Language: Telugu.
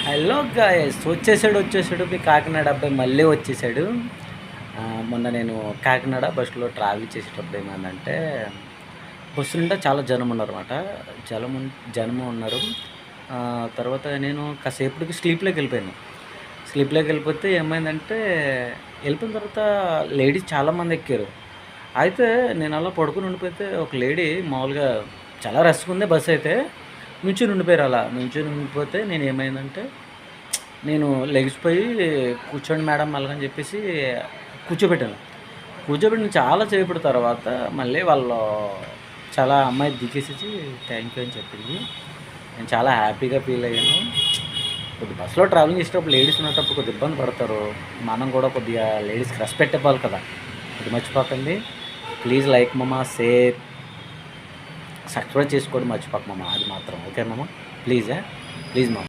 హలో గాయ్స్, వచ్చేసాడు మీ కాకినాడ అబ్బాయి మళ్ళీ వచ్చేసాడు. మొన్న నేను కాకినాడ బస్సులో ట్రావెల్ చేసేటప్పుడు ఏమైందంటే, బస్సు నిండా చాలా జనం ఉన్నారన్నమాట. జనం ఉన్నారు. తర్వాత నేను కాసేపటికి స్లీప్‌లోకి వెళ్ళిపోతే ఏమైందంటే, వెళ్ళిపోయిన తర్వాత లేడీస్ చాలామంది ఎక్కారు. అయితే నేను అలా పడుకొని ఉండిపోతే ఒక లేడీ మామూలుగా చాలా రష్‌గా ఉంది బస్సు అయితే. నుంచొని ఉండిపోయారు అలా. నుంచొని ఉండిపోతే నేనేమైందంటే, నేను లెగిసిపోయి కూర్చోండి మేడం మెల్లగని చెప్పేసి కూర్చోబెట్టాను. కూర్చోబెట్టిన చాలా సేపటి తర్వాత మళ్ళీ వాళ్ళు చాలా అమ్మాయి దిగేసేసి థ్యాంక్ యూ అని చెప్పింది. నేను చాలా హ్యాపీగా ఫీల్ అయ్యాను. కొద్దిగా బస్సులో ట్రావెలింగ్ చేసేటప్పుడు లేడీస్ ఉన్నప్పుడు కొద్దిగా ఇబ్బంది పడతారు. మనం కూడా కొద్దిగా లేడీస్‌కి రెస్పెక్ట్ ఇవ్వాలి కదా! అది మర్చిపోకండి. ప్లీజ్ లైక్ మామ, షేర్, సబ్స్క్రైబ్ చేసుకోవడం మర్చిపోకు మామ. అది మాత్రం ఓకే మామ. ప్లీజ్ మామ.